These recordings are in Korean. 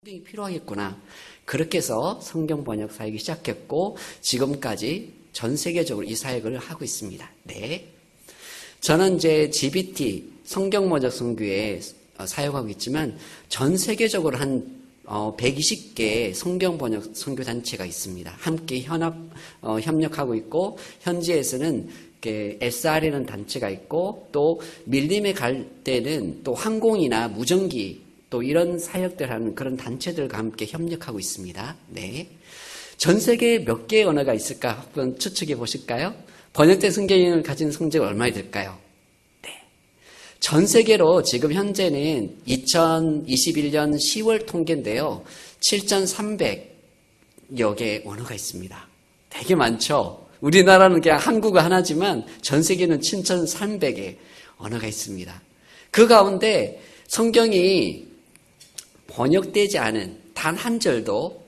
성경이 필요하겠구나. 그렇게 해서 성경 번역 사역이 시작했고 지금까지 전 세계적으로 이 사역을 하고 있습니다. 네, 저는 이제 GBT 성경 번역 선교에 사역하고 있지만 전 세계적으로 한 120개의 성경 번역 선교 단체가 있습니다. 함께 협력하고 있고 현지에서는 SR이라는 단체가 있고 또 밀림에 갈 때는 또 항공이나 무전기 또 이런 사역들 하는 그런 단체들과 함께 협력하고 있습니다. 네. 전 세계에 몇 개의 언어가 있을까 한번 추측해 보실까요? 번역된 성경을 가진 성지가 얼마나 될까요? 네. 전 세계로 지금 현재는 2021년 10월 통계인데요. 7,300여 개의 언어가 있습니다. 되게 많죠? 우리나라는 그냥 한국어 하나지만 전 세계는 7,300의 언어가 있습니다. 그 가운데 성경이 번역되지 않은 단 한 절도,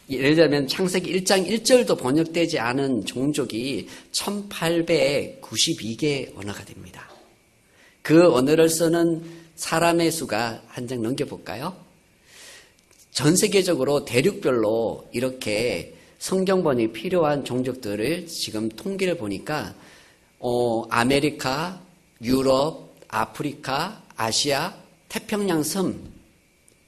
예를 들면 창세기 1장 1절도 번역되지 않은 종족이 1892개의 언어가 됩니다. 그 언어를 쓰는 사람의 수가 한 장 넘겨볼까요? 전 세계적으로 대륙별로 이렇게 성경 번역이 필요한 종족들을 지금 통계를 보니까 아메리카, 유럽, 아프리카, 아시아, 태평양 섬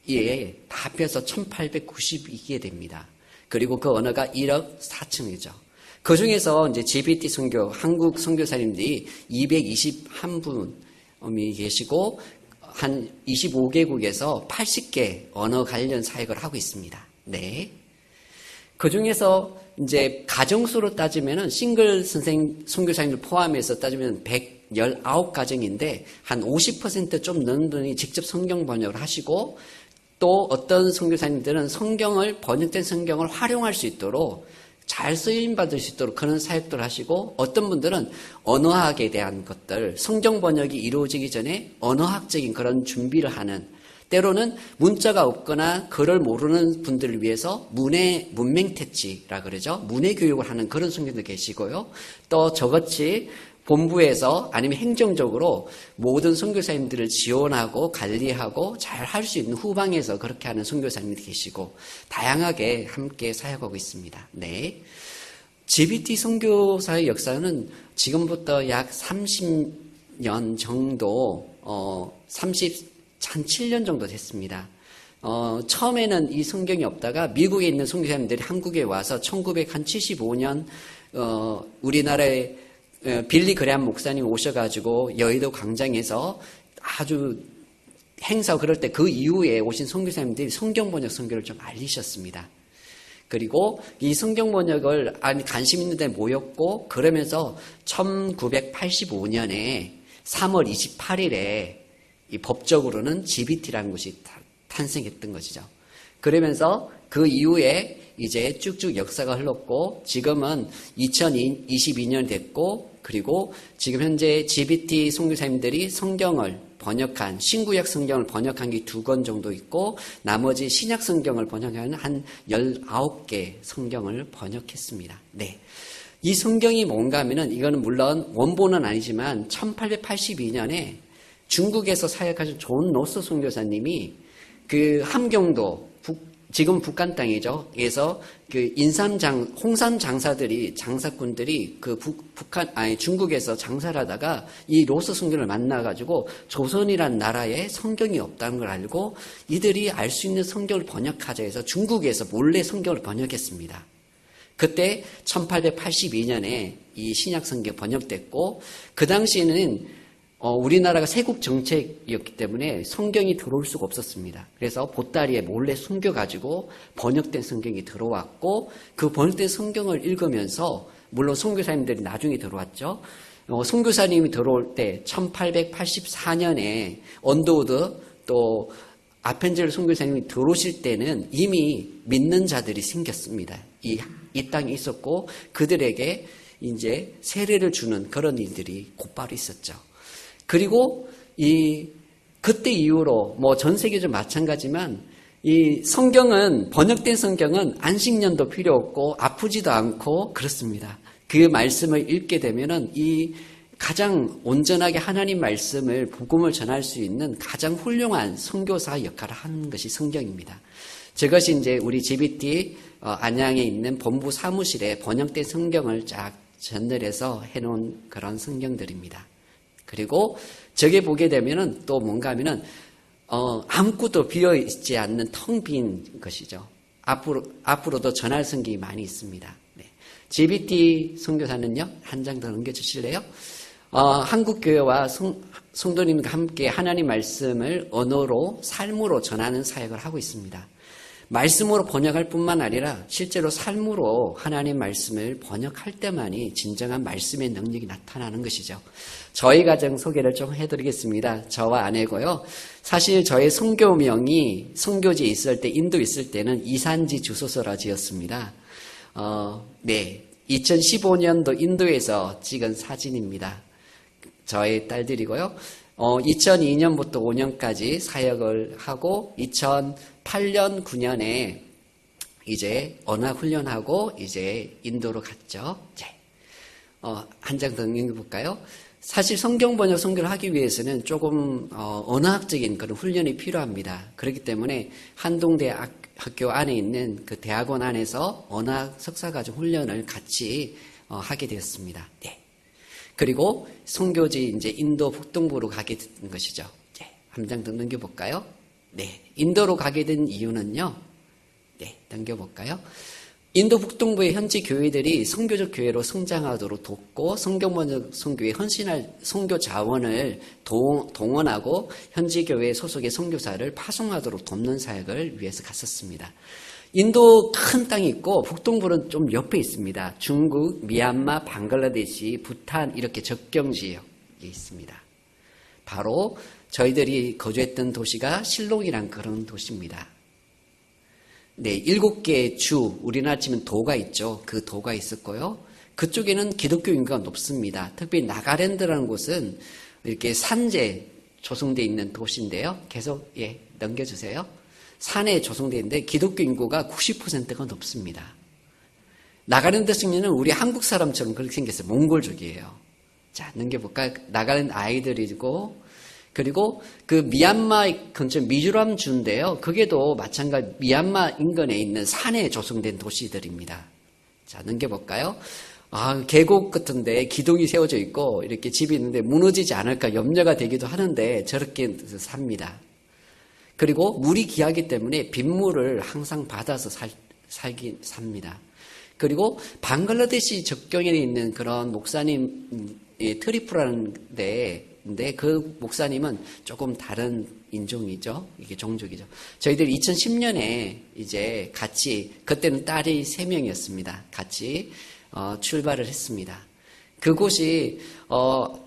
예, 다 합해서 1892개 됩니다. 그리고 그 언어가 1억 4천이죠. 그 중에서 이제 GBT 선교, 한국 선교사님들이 221분이 계시고, 한 25개국에서 80개 언어 관련 사역을 하고 있습니다. 네. 그 중에서 이제 가정수로 따지면은 싱글 선교사님들 포함해서 따지면 119가정인데, 한 50% 좀 넘는 분이 직접 성경 번역을 하시고, 또 어떤 선교사님들은 성경을 번역된 성경을 활용할 수 있도록 잘 쓰임 받을 수 있도록 그런 사역들을 하시고 어떤 분들은 언어학에 대한 것들 성경 번역이 이루어지기 전에 언어학적인 그런 준비를 하는 때로는 문자가 없거나 글을 모르는 분들을 위해서 문맹태치라 그러죠. 문해 교육을 하는 그런 선교도 계시고요. 또 저같이 본부에서 아니면 행정적으로 모든 선교사님들을 지원하고 관리하고 잘 할 수 있는 후방에서 그렇게 하는 선교사님들이 계시고 다양하게 함께 사역하고 있습니다. 네, GBT 선교사의 역사는 지금부터 약 30년 정도, 한 7년 정도 됐습니다. 처음에는 이 성경이 없다가 미국에 있는 선교사님들이 한국에 와서 1975년 우리나라에 빌리 그레함 목사님 오셔가지고 여의도 광장에서 아주 행사 그럴 때 그 이후에 오신 선교사님들이 성경 번역 선교를 좀 알리셨습니다. 그리고 이 성경 번역을 관심 있는 데 모였고 그러면서 1985년에 3월 28일에 이 법적으로는 GBT라는 것이 탄생했던 것이죠. 그러면서 그 이후에 이제 쭉쭉 역사가 흘렀고 지금은 2022년 됐고 그리고 지금 현재 GBT 선교사님들이 성경을 번역한 신구약 성경을 번역한 게 2권 정도 있고 나머지 신약 성경을 번역한 한 19개 성경을 번역했습니다. 네. 이 성경이 뭔가 하면은 이거는 물론 원본은 아니지만 1882년에 중국에서 사역하신 존 로스 선교사님이 그 함경도 지금 북한 땅이죠. 그래서 그 홍산 장사꾼들이 그 중국에서 장사를 하다가 이 로스 성경을 만나가지고 조선이란 나라에 성경이 없다는 걸 알고 이들이 알 수 있는 성경을 번역하자 해서 중국에서 몰래 성경을 번역했습니다. 그때 1882년에 이 신약 성경 번역됐고 그 당시에는 우리나라가 세국 정책이었기 때문에 성경이 들어올 수가 없었습니다. 그래서 보따리에 몰래 숨겨가지고 번역된 성경이 들어왔고 그 번역된 성경을 읽으면서 물론 선교사님들이 나중에 들어왔죠. 선교사님이 들어올 때 1884년에 언더우드 또 아펜젤 선교사님이 들어오실 때는 이미 믿는 자들이 생겼습니다. 이 땅에 있었고 그들에게 이제 세례를 주는 그런 일들이 곧바로 있었죠. 그리고 그때 이후로 전 세계적으로 마찬가지지만 이 성경은 번역된 성경은 안식년도 필요 없고 아프지도 않고 그렇습니다. 그 말씀을 읽게 되면은 이 가장 온전하게 하나님 말씀을 복음을 전할 수 있는 가장 훌륭한 선교사 역할을 하는 것이 성경입니다. 저것이 이제 우리 GBT 안양에 있는 본부 사무실에 번역된 성경을 쫙 전달해서 해놓은 그런 성경들입니다. 그리고 저게 보게 되면은 또 뭔가 하면은 아무것도 비어 있지 않는 텅 빈 것이죠. 앞으로도 전할 성경이 많이 있습니다. 네. GBT 선교사는요, 한 장 더 넘겨주실래요? 한국교회와 성도님과 함께 하나님 말씀을 언어로, 삶으로 전하는 사역을 하고 있습니다. 말씀으로 번역할 뿐만 아니라 실제로 삶으로 하나님 말씀을 번역할 때만이 진정한 말씀의 능력이 나타나는 것이죠. 저희 가정 소개를 좀 해드리겠습니다. 저와 아내고요. 사실 저의 선교명이 선교지에 있을 때, 인도 있을 때는 이산지 주소서라 지었습니다. 네, 2015년도 인도에서 찍은 사진입니다. 저의 딸들이고요. 2002년부터 5년까지 사역을 하고 2008년, 9년에 이제 언어 훈련하고 이제 인도로 갔죠. 한 장 더 읽어볼까요? 사실 성경 번역 선교를 하기 위해서는 조금 언어학적인 그런 훈련이 필요합니다. 그렇기 때문에 한동대학교 안에 있는 그 대학원 안에서 언어학 석사과정 훈련을 같이 하게 되었습니다. 네. 그리고 선교지 이제 인도 북동부로 가게 된 것이죠. 한 장 더 넘겨볼까요? 네, 인도로 가게 된 이유는요. 네, 넘겨볼까요? 인도 북동부의 현지 교회들이 선교적 교회로 성장하도록 돕고 성경번역 선교에 헌신할 선교 자원을 동원하고 현지 교회 소속의 선교사를 파송하도록 돕는 사역을 위해서 갔었습니다. 인도 큰 땅이 있고 북동부는 좀 옆에 있습니다. 중국, 미얀마, 방글라데시, 부탄 이렇게 적경 지역에 있습니다. 바로 저희들이 거주했던 도시가 실롱이란 그런 도시입니다. 네, 7개의 주, 우리나라 치면 도가 있죠. 그 도가 있었고요. 그쪽에는 기독교 인구가 높습니다. 특히 나가랜드라는 곳은 이렇게 산재 조성되어 있는 도시인데요. 계속 넘겨주세요. 산에 조성되어 있는데 기독교 인구가 90%가 높습니다. 나가랜드 승리는 우리 한국 사람처럼 그렇게 생겼어요. 몽골족이에요. 자, 넘겨볼까요? 나가랜드 아이들이고, 그리고 그 미얀마 근처 미조람 주인데요. 그게도 마찬가지 미얀마 인근에 있는 산에 조성된 도시들입니다. 자, 넘겨볼까요? 계곡 같은데 기둥이 세워져 있고 이렇게 집이 있는데 무너지지 않을까 염려가 되기도 하는데 저렇게 삽니다. 그리고 물이 귀하기 때문에 빗물을 항상 받아서 삽니다. 그리고 방글라데시 적경에 있는 그런 목사님, 트리프라는 데인데 그 목사님은 조금 다른 인종이죠. 이게 종족이죠. 저희들이 2010년에 이제 같이, 그때는 딸이 3명이었습니다. 같이 출발을 했습니다. 그곳이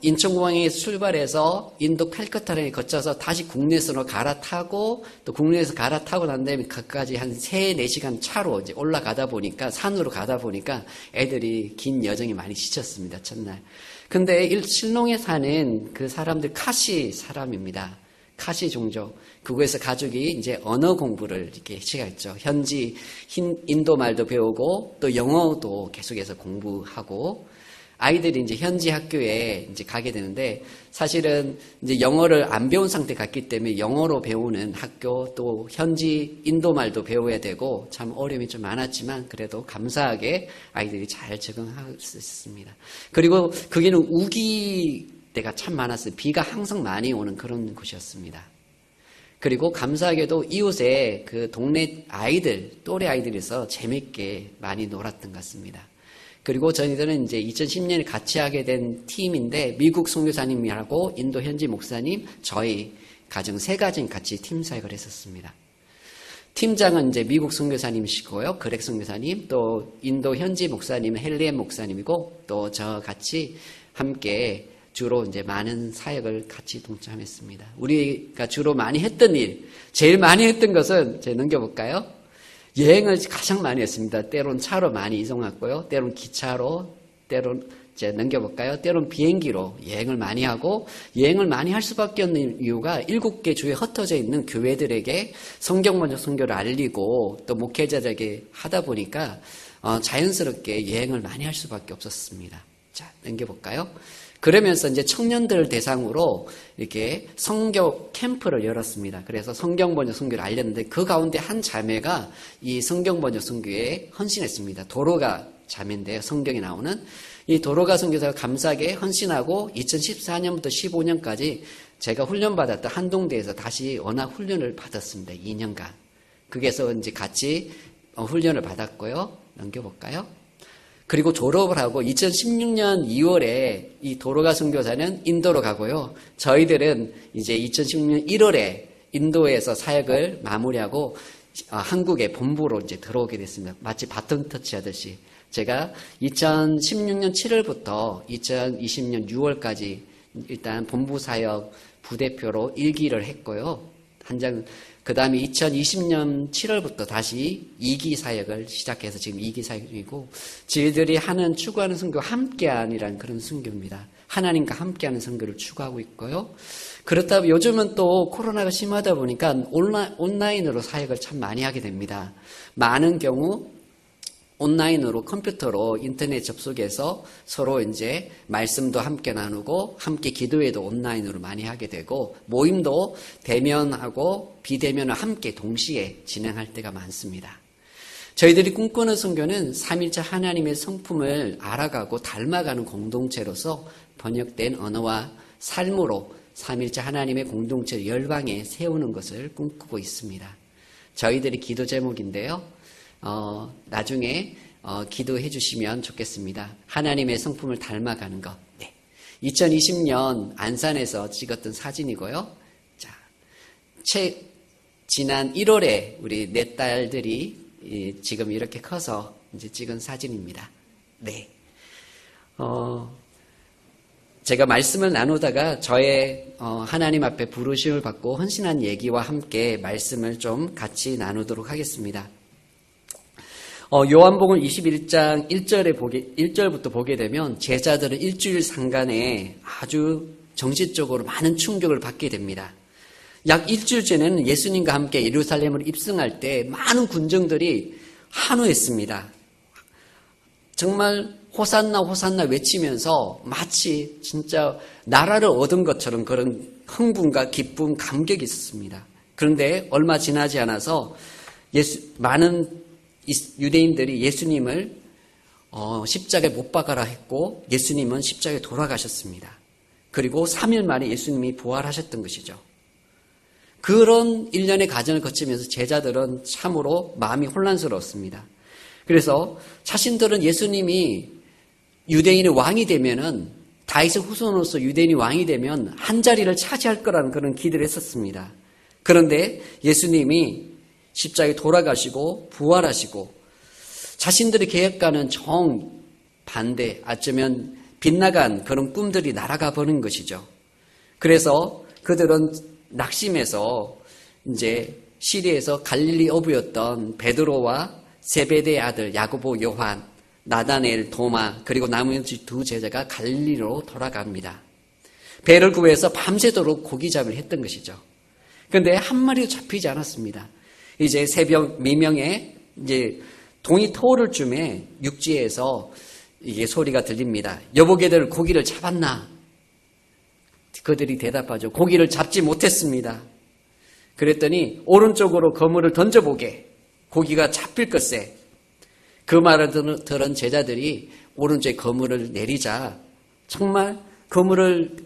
인천공항에서 출발해서 인도 칼커타를 거쳐서 다시 국내선으로 갈아타고 또 국내에서 갈아타고 난 다음에 그까지 한 3-4시간 차로 이제 올라가다 보니까 산으로 가다 보니까 애들이 긴 여정이 많이 지쳤습니다. 첫날. 근데 실롱에 사는 그 사람들 카시 사람입니다. 카시 종족. 그곳에서 가족이 이제 언어 공부를 이렇게 시작했죠. 현지 인도 말도 배우고 또 영어도 계속해서 공부하고 아이들이 이제 현지 학교에 이제 가게 되는데 사실은 이제 영어를 안 배운 상태 갔기 때문에 영어로 배우는 학교 또 현지 인도 말도 배워야 되고 참 어려움이 좀 많았지만 그래도 감사하게 아이들이 잘 적응할 수 있었습니다. 그리고 거기는 우기 때가 참 많았어요. 비가 항상 많이 오는 그런 곳이었습니다. 그리고 감사하게도 이웃에 그 동네 아이들, 또래 아이들에서 재밌게 많이 놀았던 것 같습니다. 그리고 저희들은 이제 2010년에 같이 하게 된 팀인데 미국 선교사님이라고 인도 현지 목사님, 저희 가정 3가정 같이 팀 사역을 했었습니다. 팀장은 이제 미국 선교사님이시고요. 그렉 선교사님, 또 인도 현지 목사님은 헬리엠 목사님이고 또 저 같이 함께 주로 이제 많은 사역을 같이 동참했습니다. 우리가 주로 많이 했던 일, 제일 많이 했던 것은 제가 넘겨볼까요? 여행을 가장 많이 했습니다. 때론 차로 많이 이동했고요. 때론 기차로, 때론 이제 넘겨볼까요? 때론 비행기로 여행을 많이 하고 여행을 많이 할 수밖에 없는 이유가 7개 주에 흩어져 있는 교회들에게 성경 번역 선교를 알리고 또 목회자들에게 하다 보니까 자연스럽게 여행을 많이 할 수밖에 없었습니다. 자, 넘겨볼까요? 그러면서 이제 청년들 대상으로 이렇게 성교 캠프를 열었습니다. 그래서 성경 번역 선교를 알렸는데 그 가운데 한 자매가 이 성경 번역 선교에 헌신했습니다. 도로가 자매인데요. 성경에 나오는 이 도로가 선교사가 감사하게 헌신하고 2014년부터 15년까지 제가 훈련받았던 한동대에서 다시 언학 훈련을 받았습니다. 2년간. 거기에서 이제 같이 훈련을 받았고요. 넘겨볼까요? 그리고 졸업을 하고 2016년 2월에 이 도로가 선교사는 인도로 가고요. 저희들은 이제 2016년 1월에 인도에서 사역을 마무리하고 한국의 본부로 이제 들어오게 됐습니다. 마치 바톤 터치 하듯이. 제가 2016년 7월부터 2020년 6월까지 일단 본부 사역 부대표로 1기를 했고요. 그 다음에 2020년 7월부터 다시 2기 사역을 시작해서 지금 2기 사역이고, 저희들이 추구하는 선교 함께한이라는 그런 선교입니다. 하나님과 함께하는 선교를 추구하고 있고요. 그렇다면 요즘은 또 코로나가 심하다 보니까 온라인으로 사역을 참 많이 하게 됩니다. 많은 경우 온라인으로 컴퓨터로 인터넷 접속해서 서로 이제 말씀도 함께 나누고 함께 기도회도 온라인으로 많이 하게 되고 모임도 대면하고 비대면을 함께 동시에 진행할 때가 많습니다. 저희들이 꿈꾸는 선교는 삼일체 하나님의 성품을 알아가고 닮아가는 공동체로서 번역된 언어와 삶으로 삼일체 하나님의 공동체를 열방에 세우는 것을 꿈꾸고 있습니다. 저희들이 기도 제목인데요. 나중에 기도해 주시면 좋겠습니다. 하나님의 성품을 닮아가는 것. 네. 2020년 안산에서 찍었던 사진이고요. 자, 지난 1월에 우리 내 딸들이 지금 이렇게 커서 이제 찍은 사진입니다. 네. 제가 말씀을 나누다가 저의 하나님 앞에 부르심을 받고 헌신한 얘기와 함께 말씀을 좀 같이 나누도록 하겠습니다. 요한복음 21장 1절부터 보게 되면 제자들은 일주일 상간에 아주 정신적으로 많은 충격을 받게 됩니다. 약 일주일 전에는 예수님과 함께 예루살렘으로 입성할 때 많은 군정들이 한호했습니다. 정말 호산나 호산나 외치면서 마치 진짜 나라를 얻은 것처럼 그런 흥분과 기쁨, 감격이 있었습니다. 그런데 얼마 지나지 않아서 많은 유대인들이 예수님을 십자가에 못 박아라 했고 예수님은 십자가에 돌아가셨습니다. 그리고 3일 만에 예수님이 부활하셨던 것이죠. 그런 일련의 과정을 거치면서 제자들은 참으로 마음이 혼란스러웠습니다. 그래서 자신들은 예수님이 유대인의 왕이 되면은 다윗의 후손으로서 유대인이 왕이 되면 한 자리를 차지할 거라는 그런 기대를 했었습니다. 그런데 예수님이 십자가에 돌아가시고 부활하시고 자신들의 계획과는 정반대, 어쩌면 빗나간 그런 꿈들이 날아가 버린 것이죠. 그래서 그들은 낙심해서 이제 시리에서 갈릴리 어부였던 베드로와 세베대의 아들 야고보, 요한, 나다넬, 도마 그리고 나머지 두 제자가 갈릴리로 돌아갑니다. 배를 구해서 밤새도록 고기잡이를 했던 것이죠. 그런데 한 마리도 잡히지 않았습니다. 이제 새벽 미명에 이제 동이 터오를 쯤에 육지에서 이게 소리가 들립니다. 여보게들 고기를 잡았나? 그들이 대답하죠. 고기를 잡지 못했습니다. 그랬더니 오른쪽으로 그물을 던져보게. 고기가 잡힐 것세. 그 말을 들은 제자들이 오른쪽에 그물을 내리자 정말 그물을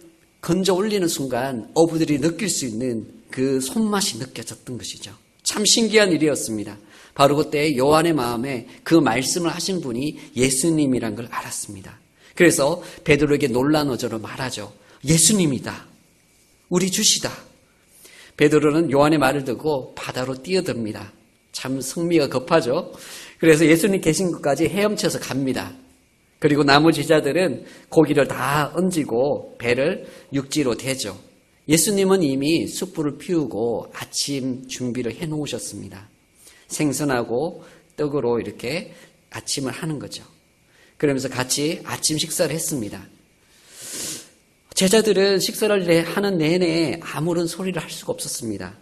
건져 올리는 순간 어부들이 느낄 수 있는 그 손맛이 느껴졌던 것이죠. 참 신기한 일이었습니다. 바로 그때 요한의 마음에 그 말씀을 하신 분이 예수님이란 걸 알았습니다. 그래서 베드로에게 놀란 어조로 말하죠. 예수님이다. 우리 주시다. 베드로는 요한의 말을 듣고 바다로 뛰어듭니다. 참 성미가 급하죠. 그래서 예수님 계신 곳까지 헤엄쳐서 갑니다. 그리고 나머지 제자들은 고기를 다 얹고 배를 육지로 대죠. 예수님은 이미 숯불을 피우고 아침 준비를 해놓으셨습니다. 생선하고 떡으로 이렇게 아침을 하는 거죠. 그러면서 같이 아침 식사를 했습니다. 제자들은 식사를 하는 내내 아무런 소리를 할 수가 없었습니다.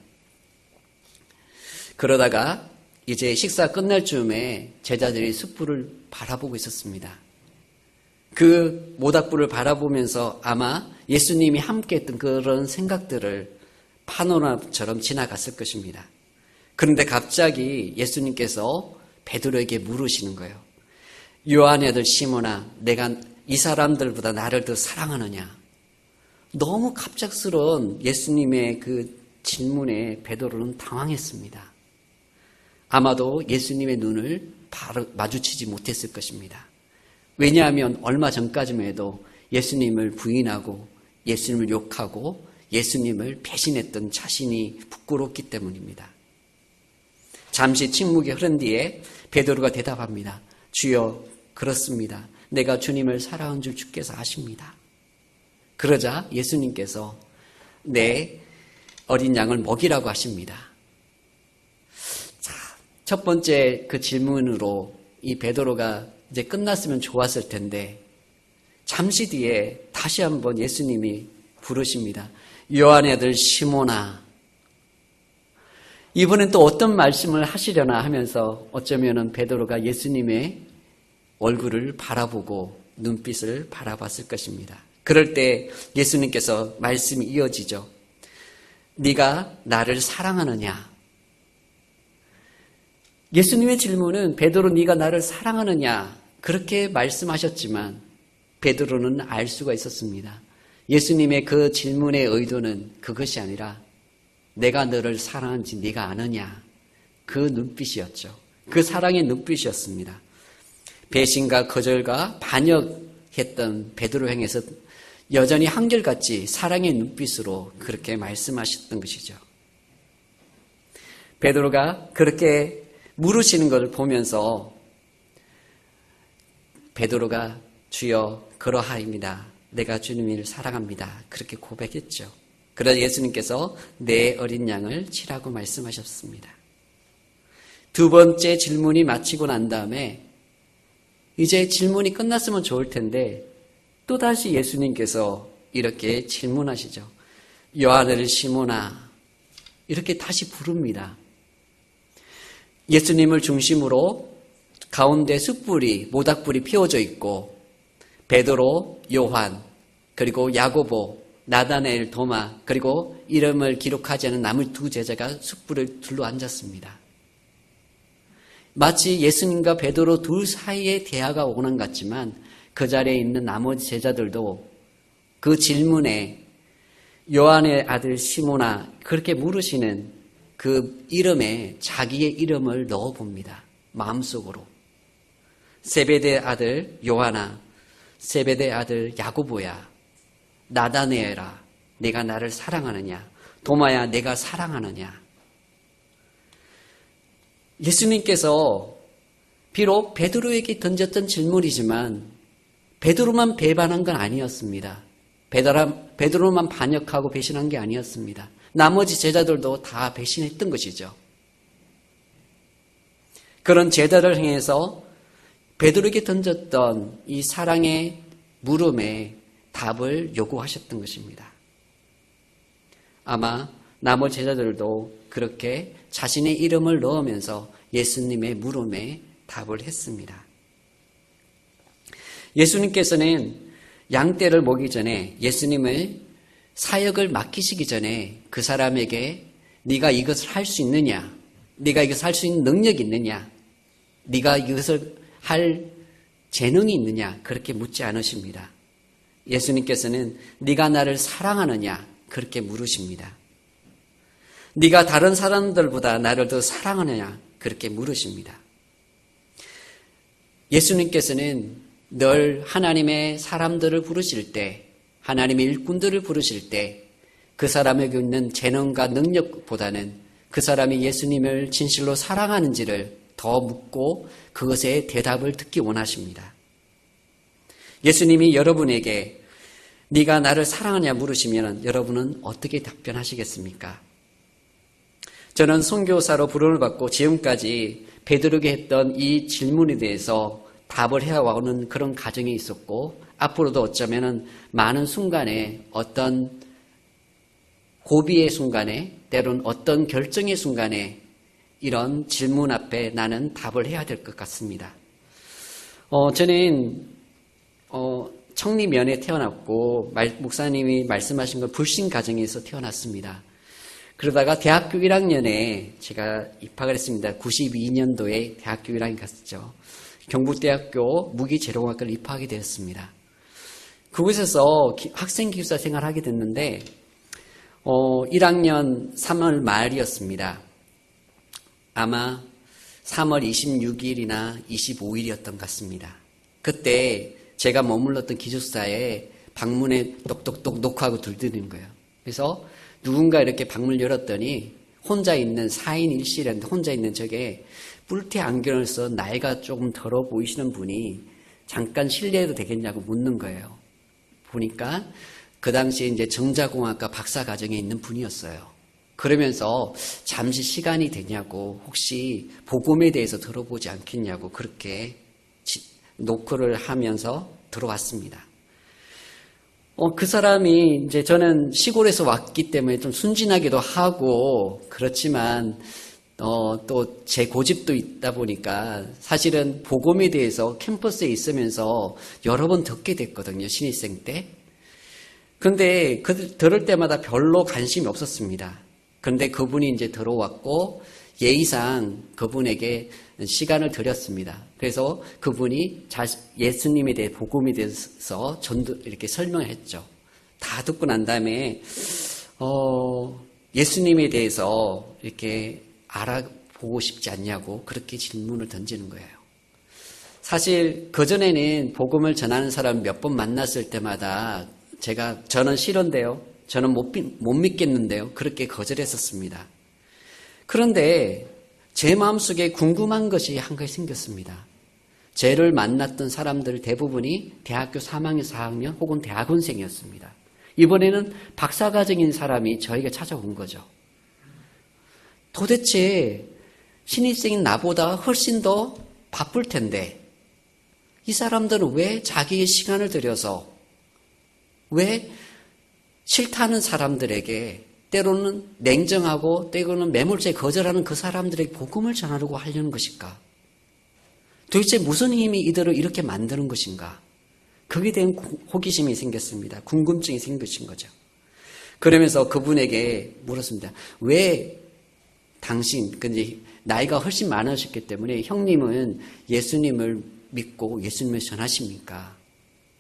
그러다가 이제 식사 끝날 즈음에 제자들이 숯불을 바라보고 있었습니다. 그 모닥불을 바라보면서 아마 예수님이 함께 했던 그런 생각들을 파노라마처럼 지나갔을 것입니다. 그런데 갑자기 예수님께서 베드로에게 물으시는 거예요. 요한의 아들 시몬아, 내가 이 사람들보다 나를 더 사랑하느냐? 너무 갑작스러운 예수님의 그 질문에 베드로는 당황했습니다. 아마도 예수님의 눈을 바로 마주치지 못했을 것입니다. 왜냐하면 얼마 전까지만 해도 예수님을 부인하고 예수님을 욕하고 예수님을 배신했던 자신이 부끄럽기 때문입니다. 잠시 침묵이 흐른 뒤에 베드로가 대답합니다. 주여, 그렇습니다. 내가 주님을 사랑한 줄 주께서 아십니다. 그러자 예수님께서 내 어린 양을 먹이라고 하십니다. 자, 첫 번째 그 질문으로 이 베드로가 이제 끝났으면 좋았을 텐데 잠시 뒤에 다시 한번 예수님이 부르십니다. 요한의 아들 시몬아. 이번엔 또 어떤 말씀을 하시려나 하면서 어쩌면은 베드로가 예수님의 얼굴을 바라보고 눈빛을 바라봤을 것입니다. 그럴 때 예수님께서 말씀이 이어지죠. 네가 나를 사랑하느냐? 예수님의 질문은 베드로 네가 나를 사랑하느냐? 그렇게 말씀하셨지만 베드로는 알 수가 있었습니다. 예수님의 그 질문의 의도는 그것이 아니라 내가 너를 사랑하는지 네가 아느냐? 그 눈빛이었죠. 그 사랑의 눈빛이었습니다. 배신과 거절과 반역했던 베드로 향해서 여전히 한결같이 사랑의 눈빛으로 그렇게 말씀하셨던 것이죠. 베드로가 그렇게 물으시는 것을 보면서 베드로가 주여 그러하입니다. 내가 주님을 사랑합니다. 그렇게 고백했죠. 그러자 예수님께서 내 어린 양을 치라고 말씀하셨습니다. 두 번째 질문이 마치고 난 다음에 이제 질문이 끝났으면 좋을 텐데 또다시 예수님께서 이렇게 질문하시죠. 요한을 시몬아. 이렇게 다시 부릅니다. 예수님을 중심으로 가운데 숯불이, 모닥불이 피워져 있고 베드로, 요한, 그리고 야고보, 나다나엘, 도마, 그리고 이름을 기록하지 않은 나머지 두 제자가 숯불을 둘러 앉았습니다. 마치 예수님과 베드로 둘 사이에 대화가 오는 것 같지만 그 자리에 있는 나머지 제자들도 그 질문에 요한의 아들 시몬아 그렇게 물으시는 그 이름에 자기의 이름을 넣어봅니다. 마음속으로. 세베대 아들 요한아, 세베대 아들 야고보야, 나다나엘아, 내가 나를 사랑하느냐? 도마야, 내가 사랑하느냐? 예수님께서 비록 베드로에게 던졌던 질문이지만 베드로만 배반한 건 아니었습니다. 베드로만 반역하고 배신한 게 아니었습니다. 나머지 제자들도 다 배신했던 것이죠. 그런 제자를 향해서 베드로에게 던졌던 이 사랑의 물음에 답을 요구하셨던 것입니다. 아마 나머지 제자들도 그렇게 자신의 이름을 넣으면서 예수님의 물음에 답을 했습니다. 예수님께서는 양떼를 먹기 전에 예수님의 사역을 맡기시기 전에 그 사람에게 네가 이것을 할 수 있느냐? 네가 이것을 할 수 있는 능력이 있느냐? 네가 이것을 할 재능이 있느냐? 그렇게 묻지 않으십니다. 예수님께서는 네가 나를 사랑하느냐? 그렇게 물으십니다. 네가 다른 사람들보다 나를 더 사랑하느냐? 그렇게 물으십니다. 예수님께서는 늘 하나님의 사람들을 부르실 때, 하나님의 일꾼들을 부르실 때 그 사람에게 있는 재능과 능력보다는 그 사람이 예수님을 진실로 사랑하는지를 더 묻고 그것에 대답을 듣기 원하십니다. 예수님이 여러분에게 네가 나를 사랑하냐 물으시면 여러분은 어떻게 답변하시겠습니까? 저는 선교사로 부름을 받고 지금까지 베드로에게 했던 이 질문에 대해서 답을 해와오는 그런 과정이 있었고 앞으로도 어쩌면 많은 순간에 어떤 고비의 순간에 때론 어떤 결정의 순간에 이런 질문 앞에 나는 답을 해야 될 것 같습니다. 저는 청리면에 태어났고 목사님이 말씀하신 건 불신 가정에서 태어났습니다. 그러다가 대학교 1학년에 제가 입학을 했습니다. 92년도에 대학교 1학년 갔었죠. 경북대학교 무기재료공학과를 입학하게 되었습니다. 그곳에서 학생 기숙사 생활을 하게 됐는데 1학년 3월 말이었습니다. 아마 3월 26일이나 25일이었던 것 같습니다. 그때 제가 머물렀던 기숙사에 방문에 똑똑똑 녹화하고 들뜨는 거예요. 그래서 누군가 이렇게 방문을 열었더니 혼자 있는 4인 1실이었는데 혼자 있는 저게 뿔테 안경을 써 나이가 조금 들어 보이시는 분이 잠깐 실례해도 되겠냐고 묻는 거예요. 보니까 그 당시에 이제 정자공학과 박사과정에 있는 분이었어요. 그러면서 잠시 시간이 되냐고 혹시 복음에 대해서 들어보지 않겠냐고 그렇게 노크를 하면서 들어왔습니다. 그 사람이 이제 저는 시골에서 왔기 때문에 좀 순진하기도 하고 그렇지만 또 제 고집도 있다 보니까 사실은 복음에 대해서 캠퍼스에 있으면서 여러 번 듣게 됐거든요. 신입생 때. 그런데 들을 때마다 별로 관심이 없었습니다. 그런데 그분이 이제 들어왔고 예의상 그분에게 시간을 드렸습니다. 그래서 그분이 예수님에 대해 복음에 대해서 이렇게 설명을 했죠. 다 듣고 난 다음에 예수님에 대해서 이렇게 알아보고 싶지 않냐고 그렇게 질문을 던지는 거예요. 사실 그전에는 복음을 전하는 사람 몇 번 만났을 때마다 저는 싫은데요. 저는 못 믿겠는데요. 그렇게 거절했었습니다. 그런데 제 마음속에 궁금한 것이 한 가지 생겼습니다. 저를 만났던 사람들 대부분이 대학교 3학년, 4학년 혹은 대학원생이었습니다. 이번에는 박사과정인 사람이 저에게 찾아온 거죠. 도대체 신입생인 나보다 훨씬 더 바쁠 텐데 이 사람들은 왜 자기의 시간을 들여서 왜 싫다는 사람들에게 때로는 냉정하고 때로는 매몰차게 거절하는 그 사람들에게 복음을 전하려고 하려는 것일까? 도대체 무슨 힘이 이들을 이렇게 만드는 것인가? 거기에 대한 호기심이 생겼습니다. 궁금증이 생기신 거죠. 그러면서 그분에게 물었습니다. 왜 근데 나이가 훨씬 많으셨기 때문에 형님은 예수님을 믿고 예수님을 전하십니까?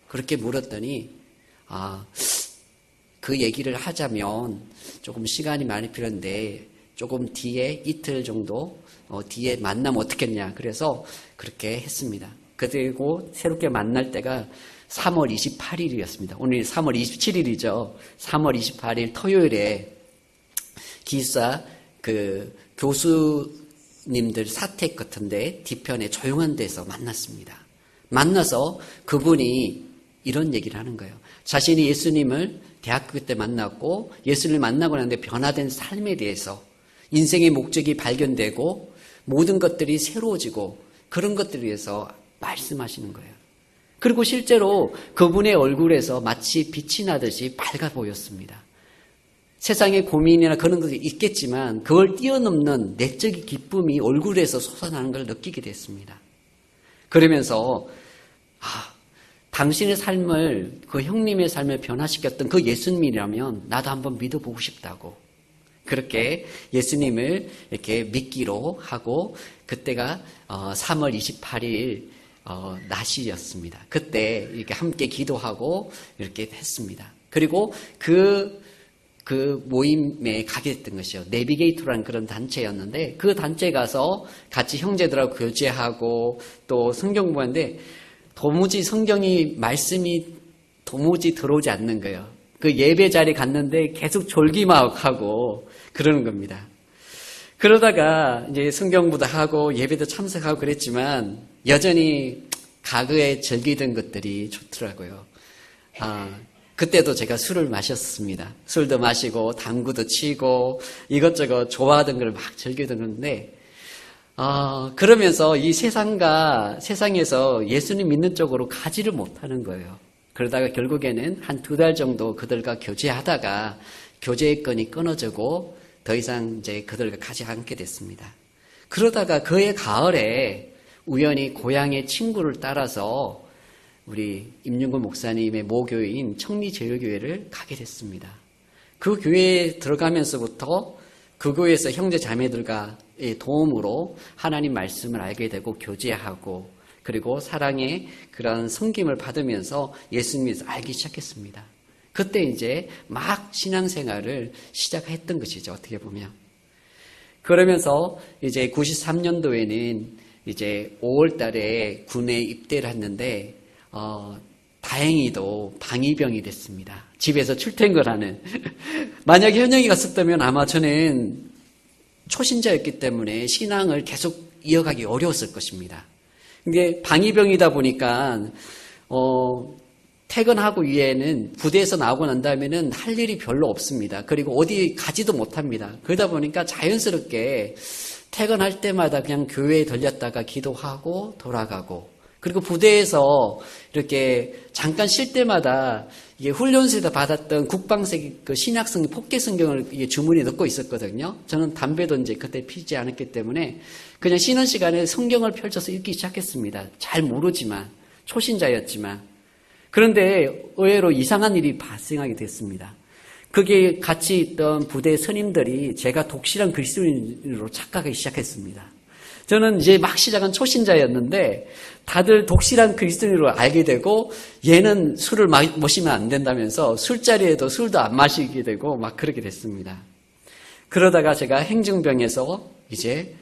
그렇게 물었더니 그 얘기를 하자면 조금 시간이 많이 필요한데 조금 뒤에 이틀 정도 뒤에 만나면 어떻겠냐. 그래서 그렇게 했습니다. 그리고 새롭게 만날 때가 3월 28일이었습니다. 오늘 3월 27일이죠. 3월 28일 토요일에 기숙사 교수님들 사택 같은데 뒤편에 조용한 데서 만났습니다. 만나서 그분이 이런 얘기를 하는 거예요. 자신이 예수님을 대학교 때 만났고 예수님을 만나고 나는데 변화된 삶에 대해서 인생의 목적이 발견되고 모든 것들이 새로워지고 그런 것들에 대해서 말씀하시는 거예요. 그리고 실제로 그분의 얼굴에서 마치 빛이 나듯이 밝아 보였습니다. 세상의 고민이나 그런 것이 있겠지만 그걸 뛰어넘는 내적인 기쁨이 얼굴에서 솟아나는 걸 느끼게 됐습니다. 그러면서 당신의 삶을 그 형님의 삶을 변화시켰던 그 예수님이라면 나도 한번 믿어보고 싶다고 그렇게 예수님을 이렇게 믿기로 하고 그때가 3월 28일 낮이었습니다. 그때 이렇게 함께 기도하고 이렇게 했습니다. 그리고 그 모임에 가게 됐던 것이요. 내비게이터라는 그런 단체였는데 그 단체에 가서 같이 형제들하고 교제하고 또 성경 보는데 도무지 성경이 말씀이 도무지 들어오지 않는 거예요. 그 예배 자리에 갔는데 계속 졸기만 하고 그러는 겁니다. 그러다가 이제 성경부도 하고 예배도 참석하고 그랬지만 여전히 과거에 즐기던 것들이 좋더라고요. 그때도 제가 술을 마셨습니다. 술도 마시고 당구도 치고 이것저것 좋아하던 걸 막 즐기던 건데 그러면서 이 세상에서 예수님 믿는 쪽으로 가지를 못하는 거예요. 그러다가 결국에는 한 2달 정도 그들과 교제하다가 교제의 건이 끊어지고 더 이상 이제 그들과 가지 않게 됐습니다. 그러다가 그해 가을에 우연히 고향의 친구를 따라서 우리 임윤구 목사님의 모교회인 청리제일교회를 가게 됐습니다. 그 교회에 들어가면서부터 그 교회에서 형제 자매들과의 도움으로 하나님 말씀을 알게 되고 교제하고 그리고 사랑의 그런 섬김을 받으면서 예수님을 알기 시작했습니다. 그때 이제 막 신앙생활을 시작했던 것이죠. 어떻게 보면. 그러면서 이제 93년도에는 이제 5월 달에 군에 입대를 했는데, 다행히도 방위병이 됐습니다. 집에서 출퇴근하는. 만약에 현역이 갔었다면 아마 저는 초신자였기 때문에 신앙을 계속 이어가기 어려웠을 것입니다. 근데 방위병이다 보니까, 퇴근하고 위에는 부대에서 나오고 난 다음에는 할 일이 별로 없습니다. 그리고 어디 가지도 못합니다. 그러다 보니까 자연스럽게 퇴근할 때마다 그냥 교회에 들렸다가 기도하고 돌아가고 그리고 부대에서 이렇게 잠깐 쉴 때마다 이게 훈련소에서 받았던 국방색 그 신약성 폭개 성경을 주머니에 넣고 있었거든요. 저는 담배도 이제 그때 피지 않았기 때문에 그냥 쉬는 시간에 성경을 펼쳐서 읽기 시작했습니다. 잘 모르지만 초신자였지만 그런데 의외로 이상한 일이 발생하게 됐습니다. 그게 같이 있던 부대 선임들이 제가 독실한 그리스도인으로 착각하기 시작했습니다. 저는 이제 막 시작한 초신자였는데 다들 독실한 그리스도인으로 알게 되고 얘는 술을 마시면 안 된다면서 술자리에도 술도 안 마시게 되고 막 그렇게 됐습니다. 그러다가 제가 행정병에서 이제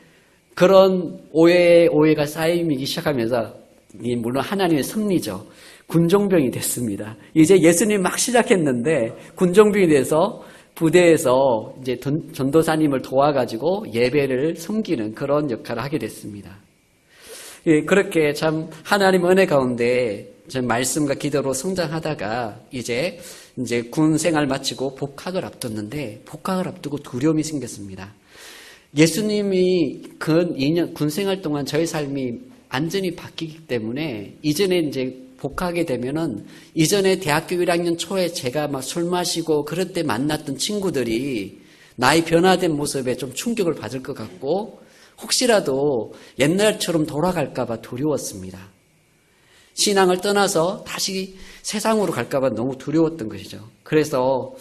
그런 오해가 쌓이기 시작하면서 물론 하나님의 섭리죠. 군종병이 됐습니다. 이제 예수님 막 시작했는데 군종병이 돼서 부대에서 이제 전도사님을 도와가지고 예배를 섬기는 그런 역할을 하게 됐습니다. 예, 그렇게 참 하나님 은혜 가운데 말씀과 기도로 성장하다가 이제 군 생활 마치고 복학을 앞뒀는데 복학을 앞두고 두려움이 생겼습니다. 예수님이 그 2년 군 생활 동안 저의 삶이 완전히 바뀌기 때문에 이전에 이제 복학하게 되면은 이전에 대학교 1학년 초에 제가 막 술 마시고 그럴 때 만났던 친구들이 나의 변화된 모습에 좀 충격을 받을 것 같고 혹시라도 옛날처럼 돌아갈까봐 두려웠습니다. 신앙을 떠나서 다시 세상으로 갈까봐 너무 두려웠던 것이죠. 그래서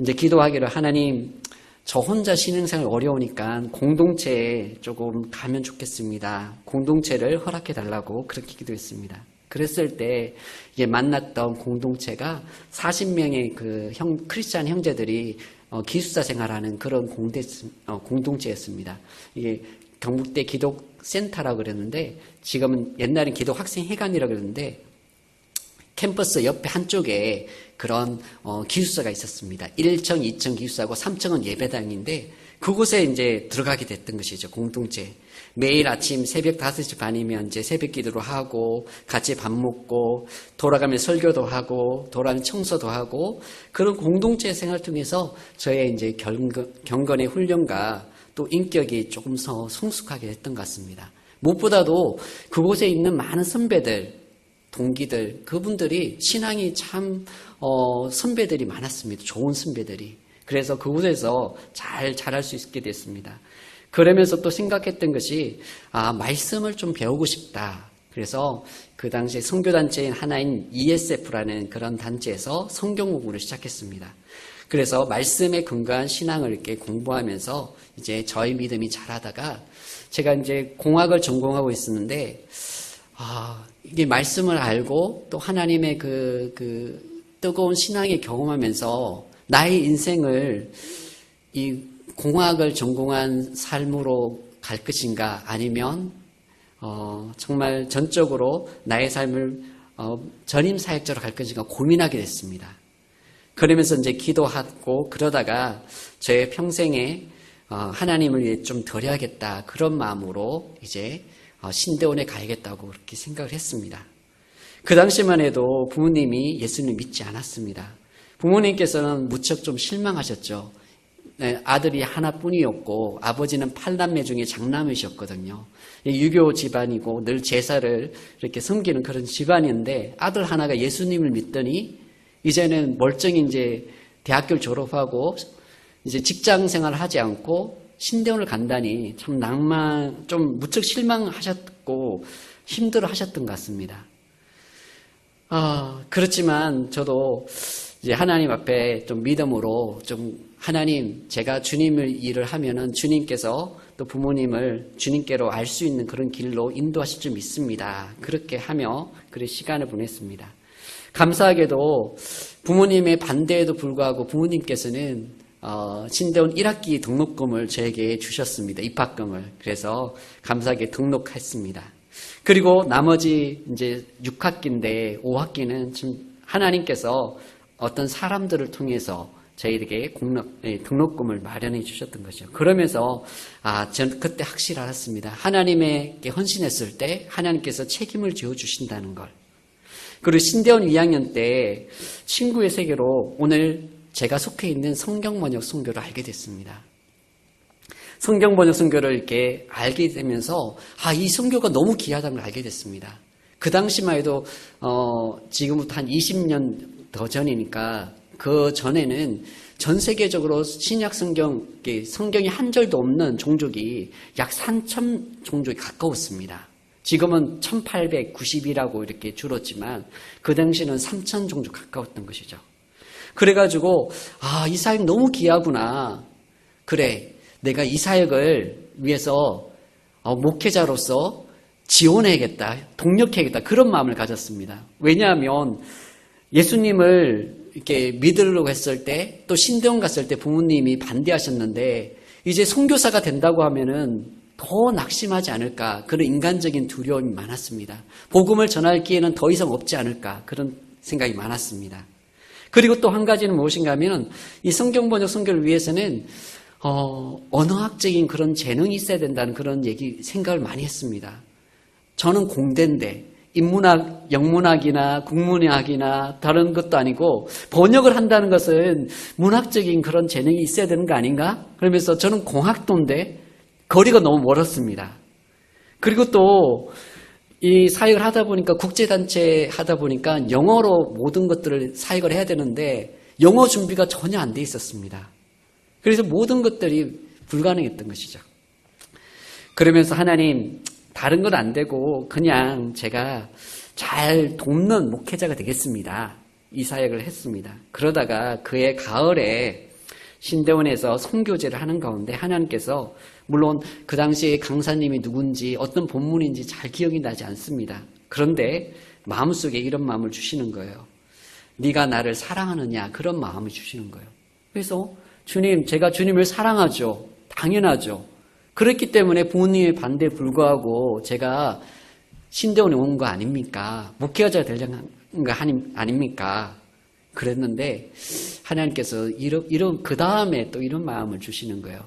이제 기도하기를 하나님 저 혼자 신앙생활 어려우니까 공동체에 조금 가면 좋겠습니다. 공동체를 허락해 달라고 그렇게 기도했습니다. 그랬을 때 이제 만났던 공동체가 40명의 그 크리스찬 형제들이 기숙사 생활하는 그런 공동체였습니다. 이게 경북대 기독센터라고 그랬는데 지금은 옛날엔 기독학생회관이라고 그랬는데 캠퍼스 옆에 한쪽에 그런 기숙사가 있었습니다. 1층, 2층 기숙사고 3층은 예배당인데 그곳에 이제 들어가게 됐던 것이죠. 공동체. 매일 아침 새벽 5시 반이면 이제 새벽 기도를 하고 같이 밥 먹고 돌아가면 설교도 하고 돌아가면 청소도 하고 그런 공동체 생활 통해서 저의 이제 경건의 훈련과 또 인격이 조금 더 성숙하게 됐던 것 같습니다. 무엇보다도 그곳에 있는 많은 선배들, 동기들, 그분들이 신앙이 참 선배들이 많았습니다. 좋은 선배들이. 그래서 그곳에서 잘 자랄 수 있게 됐습니다. 그러면서 또 생각했던 것이 말씀을 좀 배우고 싶다. 그래서 그 당시에 선교단체인 하나인 ESF라는 그런 단체에서 성경 공부를 시작했습니다. 그래서 말씀에 근거한 신앙을 이렇게 공부하면서 이제 저희 믿음이 자라다가 제가 이제 공학을 전공하고 있었는데 이게 말씀을 알고 또 하나님의 그 뜨거운 신앙을 경험하면서 나의 인생을 이 공학을 전공한 삶으로 갈 것인가 아니면 정말 전적으로 나의 삶을 전임 사역자로 갈 것인가 고민하게 됐습니다. 그러면서 이제 기도하고 그러다가 저의 평생에 하나님을 위해 좀 드려야겠다 그런 마음으로 이제 신대원에 가야겠다고 그렇게 생각을 했습니다. 그 당시만 해도 부모님이 예수님을 믿지 않았습니다. 부모님께서는 무척 좀 실망하셨죠. 아들이 하나뿐이었고 아버지는 8남매 중에 장남이셨거든요. 유교 집안이고 늘 제사를 이렇게 섬기는 그런 집안인데 아들 하나가 예수님을 믿더니 이제는 멀쩡히 이제 대학교를 졸업하고 이제 직장 생활을 하지 않고 신대원을 간다니 참 좀 무척 실망하셨고 힘들어 하셨던 것 같습니다. 그렇지만 저도 이제 하나님 앞에 좀 믿음으로 좀 하나님, 제가 주님을 일을 하면은 주님께서 또 부모님을 주님께로 알 수 있는 그런 길로 인도하실 줄 믿습니다. 그렇게 하며 그런 시간을 보냈습니다. 감사하게도 부모님의 반대에도 불구하고 부모님께서는 신대원 1학기 등록금을 저에게 주셨습니다. 입학금을. 그래서 감사하게 등록했습니다. 그리고 나머지 이제 6학기인데 5학기는 좀 하나님께서 어떤 사람들을 통해서 저희에게 등록금을 마련해 주셨던 거죠. 그러면서 전 그때 확실히 알았습니다. 하나님에게 헌신했을 때 하나님께서 책임을 지어 주신다는 걸. 그리고 신대원 2학년 때 친구의 세계로 오늘 제가 속해 있는 성경번역 선교를 알게 됐습니다. 성경번역 선교를 이렇게 알게 되면서 이 선교가 너무 귀하다는 걸 알게 됐습니다. 그 당시만 해도 지금부터 한 20년 더 전이니까 그 전에는 전 세계적으로 신약 성경이 한 절도 없는 종족이 약 3,000 종족이 가까웠습니다. 지금은 1890이라고 이렇게 줄었지만 그 당시는 3,000 종족 가까웠던 것이죠. 그래가지고 이 사역 너무 귀하구나. 그래, 내가 이 사역을 위해서 목회자로서 지원해야겠다, 동력해야겠다, 그런 마음을 가졌습니다. 왜냐하면 예수님을 이렇게 믿으려고 했을 때, 또 신대원 갔을 때 부모님이 반대하셨는데 이제 선교사가 된다고 하면은 더 낙심하지 않을까, 그런 인간적인 두려움이 많았습니다. 복음을 전할 기회는 더 이상 없지 않을까, 그런 생각이 많았습니다. 그리고 또 한 가지는 무엇인가 하면 이 성경번역 선교를 위해서는 언어학적인 그런 재능이 있어야 된다는 그런 생각을 많이 했습니다. 저는 공대인데 인문학, 영문학이나 국문학이나 다른 것도 아니고 번역을 한다는 것은 문학적인 그런 재능이 있어야 되는 거 아닌가? 그러면서 저는 공학도인데 거리가 너무 멀었습니다. 그리고 또 이 사역을 하다 보니까 국제단체 하다 보니까 영어로 모든 것들을 사역을 해야 되는데 영어 준비가 전혀 안 돼 있었습니다. 그래서 모든 것들이 불가능했던 것이죠. 그러면서 하나님, 다른 건 안 되고 그냥 제가 잘 돕는 목회자가 되겠습니다. 이 사역을 했습니다. 그러다가 그해 가을에 신대원에서 선교제를 하는 가운데 하나님께서, 물론 그 당시에 강사님이 누군지 어떤 본문인지 잘 기억이 나지 않습니다. 그런데 마음속에 이런 마음을 주시는 거예요. 네가 나를 사랑하느냐, 그런 마음을 주시는 거예요. 그래서 주님, 제가 주님을 사랑하죠. 당연하죠. 그렇기 때문에 부모님의 반대에 불구하고 제가 신대원에 온 거 아닙니까? 목회자가 되려는 거 아닙니까? 그랬는데 하나님께서 그 다음에 또 이런 마음을 주시는 거예요.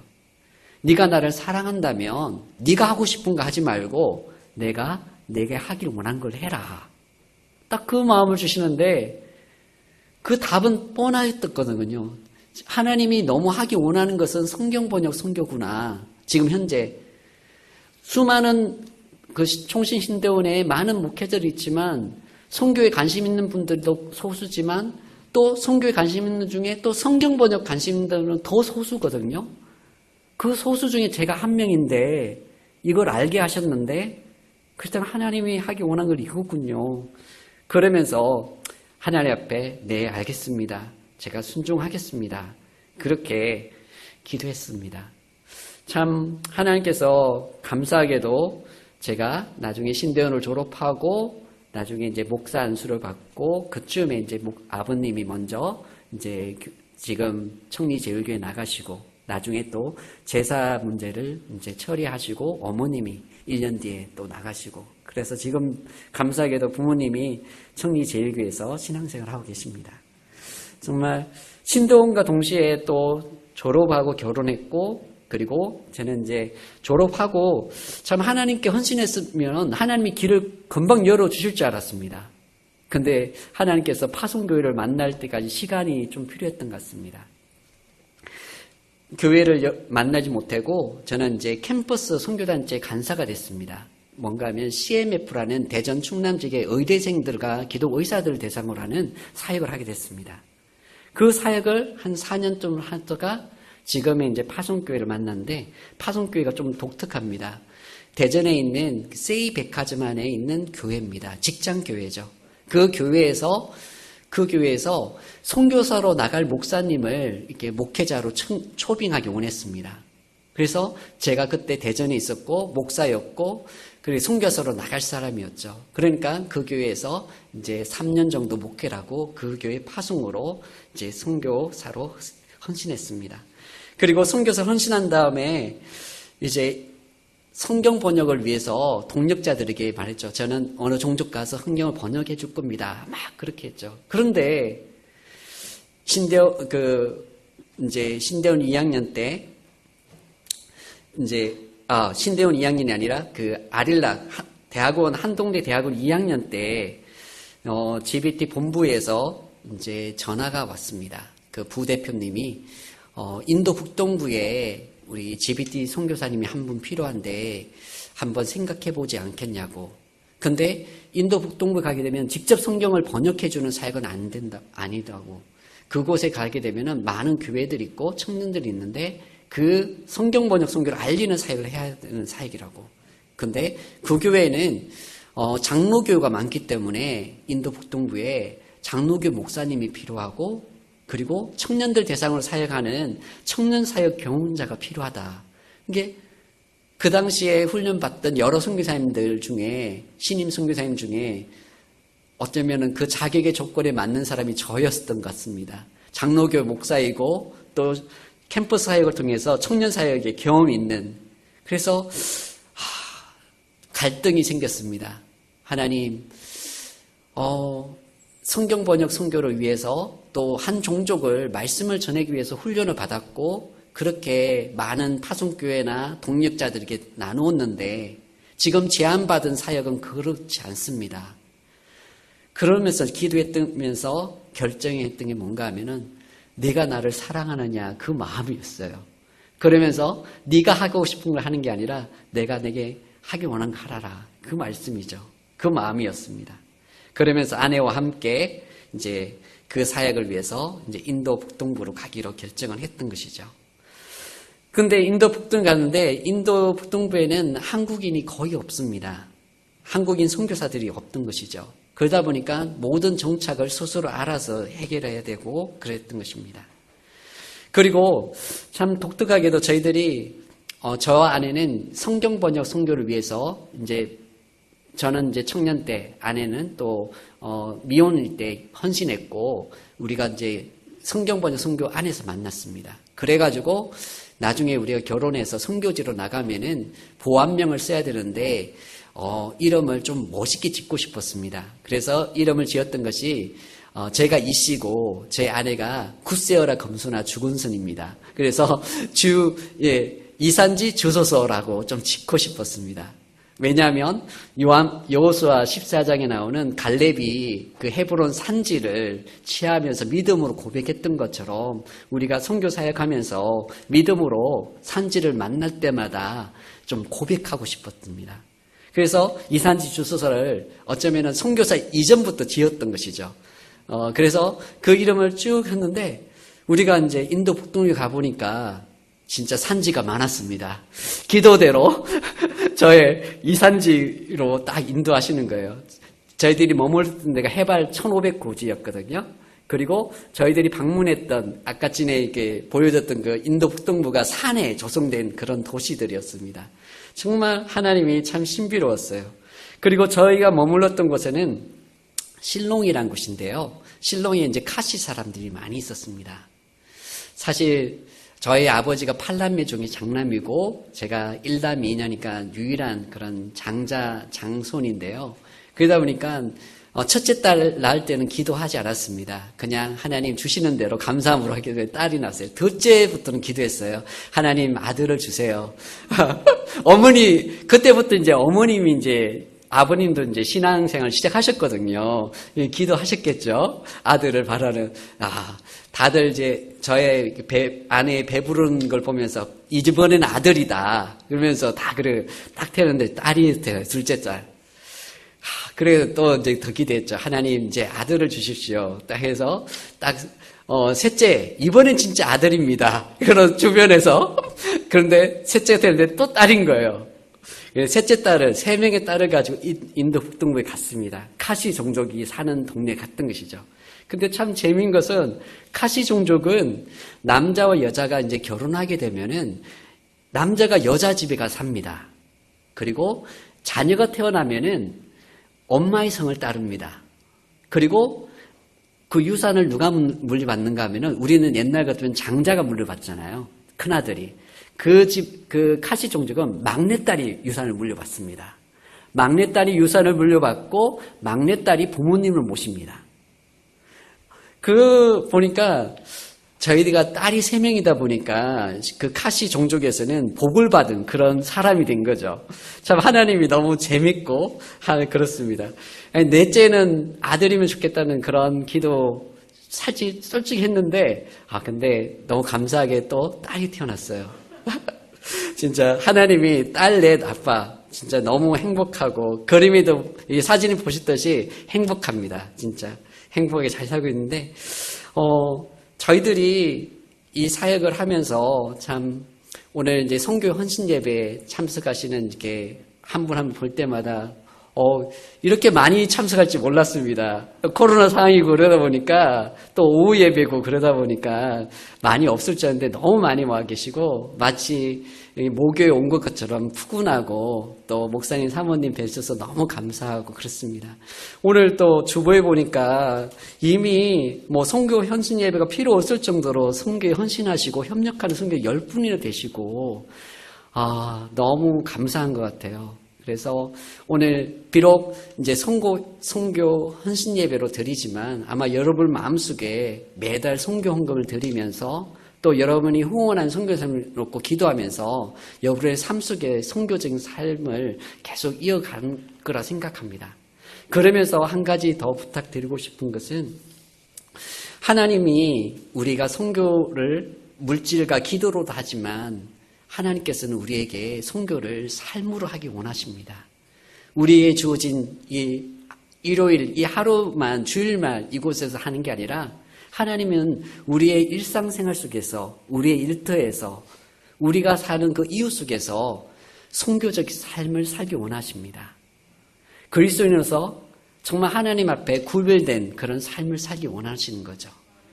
네가 나를 사랑한다면 네가 하고 싶은 거 하지 말고 내가 내게 하길 원한 걸 해라. 딱 그 마음을 주시는데 그 답은 뻔하였거든요. 하나님이 너무 하기 원하는 것은 성경번역 선교구나. 지금 현재 수많은 그 총신신대원에 많은 목회자들이 있지만 선교에 관심 있는 분들도 소수지만 또 선교에 관심 있는 중에 또 성경번역 관심 있는 분들은 더 소수거든요. 그 소수 중에 제가 한 명인데 이걸 알게 하셨는데 그렇다면 하나님이 하기 원한 걸 이거군요. 그러면서 하나님 앞에 네, 알겠습니다. 제가 순종하겠습니다. 그렇게 기도했습니다. 참 하나님께서 감사하게도 제가 나중에 신대원을 졸업하고 나중에 이제 목사 안수를 받고 그쯤에 이제 아버님이 먼저 이제 지금 청리제일교회 나가시고 나중에 또 제사 문제를 이제 처리하시고 어머님이 1년 뒤에 또 나가시고 그래서 지금 감사하게도 부모님이 청리제일교회에서 신앙생활을 하고 계십니다. 정말 신대원과 동시에 또 졸업하고 결혼했고 그리고 저는 이제 졸업하고 참 하나님께 헌신했으면 하나님이 길을 금방 열어주실 줄 알았습니다. 근데 하나님께서 파송교회를 만날 때까지 시간이 좀 필요했던 것 같습니다. 교회를 만나지 못하고 저는 이제 캠퍼스 선교단체 간사가 됐습니다. 뭔가 하면 CMF라는 대전 충남 지역의 의대생들과 기독 의사들을 대상으로 하는 사역을 하게 됐습니다. 그 사역을 한 4년쯤 하다가 지금의 이제 파송교회를 만났는데 파송교회가 좀 독특합니다. 대전에 있는 세이 백화점 안에 있는 교회입니다. 직장교회죠. 그 교회에서 선교사로 나갈 목사님을 이렇게 목회자로 초빙하기 원했습니다. 그래서 제가 그때 대전에 있었고 목사였고 그리고 선교사로 나갈 사람이었죠. 그러니까 그 교회에서 이제 3년 정도 목회를 하고 그 교회 파송으로 이제 선교사로 헌신했습니다. 그리고 선교사 헌신한 다음에 이제 성경 번역을 위해서 동역자들에게 말했죠. 저는 어느 종족 가서 성경을 번역해 줄 겁니다. 막 그렇게 했죠. 그런데 신대원 2학년 때 신대원 2학년이 아니라 그 아릴락 대학원 한동대 대학원 2학년 때 GBT 본부에서 이제 전화가 왔습니다. 그 부대표님이 인도 북동부에 우리 GBT 선교사님이 한 분 필요한데 한번 생각해 보지 않겠냐고. 근데 인도 북동부 가게 되면 직접 성경을 번역해 주는 사역은 아니더라고. 그곳에 가게 되면은 많은 교회들이 있고 청년들이 있는데 그 성경 번역 선교를 알리는 사역을 해야 되는 사역이라고. 근데 그 교회는 장로교가 많기 때문에 인도 북동부에 장로교 목사님이 필요하고 그리고 청년들 대상으로 사역하는 청년 사역 경험자가 필요하다. 이게 그 당시에 훈련받던 여러 선교사님들 중에 신임 선교사님 중에 어쩌면은 그 자격의 조건에 맞는 사람이 저였던 것 같습니다. 장로교 목사이고 또 캠퍼스 사역을 통해서 청년 사역에 경험이 있는. 그래서 갈등이 생겼습니다. 하나님, 성경 번역 선교를 위해서 또 한 종족을 말씀을 전하기 위해서 훈련을 받았고 그렇게 많은 파송교회나 동역자들에게 나누었는데 지금 제안받은 사역은 그렇지 않습니다. 그러면서 기도했면서 결정했던 게 뭔가 하면은 네가 나를 사랑하느냐 그 마음이었어요. 그러면서 네가 하고 싶은 걸 하는 게 아니라 내가 내게 하기 원한 거 하라라. 그 말씀이죠. 그 마음이었습니다. 그러면서 아내와 함께 이제 그 사역을 위해서 이제 인도 북동부로 가기로 결정을 했던 것이죠. 근데 인도 북동 가는데 인도 북동부에는 한국인이 거의 없습니다. 한국인 선교사들이 없던 것이죠. 그러다 보니까 모든 정착을 스스로 알아서 해결해야 되고 그랬던 것입니다. 그리고 참 독특하게도 저희들이 저와 아내는 성경 번역 선교를 위해서 저는 이제 청년 때, 아내는 또 미혼일 때 헌신했고 우리가 이제 성경 번역 선교 안에서 만났습니다. 그래가지고 나중에 우리가 결혼해서 선교지로 나가면은 보안명을 써야 되는데 이름을 좀 멋있게 짓고 싶었습니다. 그래서 이름을 지었던 것이 제가 이씨고 제 아내가 굿세어라 검소나 주군선입니다. 그래서 이산지 주소서라고 좀 짓고 싶었습니다. 왜냐하면 여호수아 14장에 나오는 갈렙이 그 헤브론 산지를 취하면서 믿음으로 고백했던 것처럼 우리가 선교 사역하면서 믿음으로 산지를 만날 때마다 좀 고백하고 싶었습니다. 그래서 이산지 주소서를 어쩌면은 선교사 이전부터 지었던 것이죠. 그래서 그 이름을 쭉 했는데 우리가 이제 인도 북동에 가보니까 진짜 산지가 많았습니다. 기도대로 저의 이산지로 딱 인도하시는 거예요. 저희들이 머물렀던 데가 해발 1500고지였거든요. 그리고 저희들이 방문했던 아까 전에 이렇게 보여줬던 그 인도 북동부가 산에 조성된 그런 도시들이었습니다. 정말 하나님이 참 신비로웠어요. 그리고 저희가 머물렀던 곳에는 실롱이란 곳인데요. 실롱에 이제 카시 사람들이 많이 있었습니다. 사실 저희 아버지가 8남매 중에 장남이고 제가 1남 2녀니까 유일한 그런 장손인데요. 그러다 보니까 첫째 딸 낳을 때는 기도하지 않았습니다. 그냥 하나님 주시는 대로 감사함으로 하게 되면 딸이 났어요. 둘째부터는 기도했어요. 하나님 아들을 주세요. 그때부터 이제 어머님이 아버님도 이제 신앙생활 시작하셨거든요. 기도하셨겠죠. 아들을 바라는. 다들 이제 저의 아내의 배부른 걸 보면서 이번에는 아들이다. 그러면서 딱 태우는데 딸이 돼요. 둘째 딸. 그래서 또 이제 더 기대했죠. 하나님 이제 아들을 주십시오. 딱 해서 셋째, 이번엔 진짜 아들입니다. 그런 주변에서. 그런데 셋째가 되는데 또 딸인 거예요. 셋째 딸을, 3명의 딸을 가지고 인도 북동부에 갔습니다. 카시 종족이 사는 동네에 갔던 것이죠. 근데 참 재미있는 것은 카시 종족은 남자와 여자가 이제 결혼하게 되면은 남자가 여자 집에 가서 삽니다. 그리고 자녀가 태어나면은 엄마의 성을 따릅니다. 그리고 그 유산을 누가 물려받는가 하면은 우리는 옛날 같으면 장자가 물려받잖아요. 큰아들이. 그 카시 종족은 막내딸이 유산을 물려받습니다. 막내딸이 유산을 물려받고 막내딸이 부모님을 모십니다. 보니까 저희가 딸이 3명이다 보니까 그 카시 종족에서는 복을 받은 그런 사람이 된 거죠. 참 하나님이 너무 재밌고 그렇습니다. 넷째는 아들이면 좋겠다는 그런 기도 솔직히 했는데 근데 너무 감사하게 또 딸이 태어났어요. 진짜 하나님이 딸 넷 아빠 진짜 너무 행복하고 그림에도 이 사진을 보셨듯이 행복합니다. 진짜 행복하게 잘 살고 있는데 저희들이 이 사역을 하면서 참 오늘 이제 선교 헌신 예배에 참석하시는 이렇게 한 분 한 분 볼 때마다 이렇게 많이 참석할지 몰랐습니다. 코로나 상황이고 그러다 보니까 또 오후 예배고 그러다 보니까 많이 없을 줄 알았는데 너무 많이 와 계시고 마치 모교에 온 것처럼 푸근하고 또 목사님 사모님 뵈셔서 너무 감사하고 그렇습니다. 오늘 또 주보에 보니까 이미 선교 헌신 예배가 필요 없을 정도로 선교에 헌신하시고 협력하는 선교 10분이나 되시고 너무 감사한 것 같아요. 그래서 오늘 비록 이제 선교 헌신 예배로 드리지만 아마 여러분 마음속에 매달 선교 헌금을 드리면서 또 여러분이 후원한 선교사님을 놓고 기도하면서 여러분의 삶 속에 선교적인 삶을 계속 이어가는 거라 생각합니다. 그러면서 한 가지 더 부탁드리고 싶은 것은 하나님이 우리가 선교를 물질과 기도로도 하지만 하나님께서는 우리에게 선교를 삶으로 하기 원하십니다. 우리의 주어진 이 일요일, 이 하루만, 주일만 이곳에서 하는 게 아니라 하나님은 우리의 일상생활 속에서, 우리의 일터에서, 우리가 사는 그 이웃 속에서 선교적 삶을 살기 원하십니다. 그리스도인으로서 정말 하나님 앞에 구별된 그런 삶을 살기 원하시는 거죠.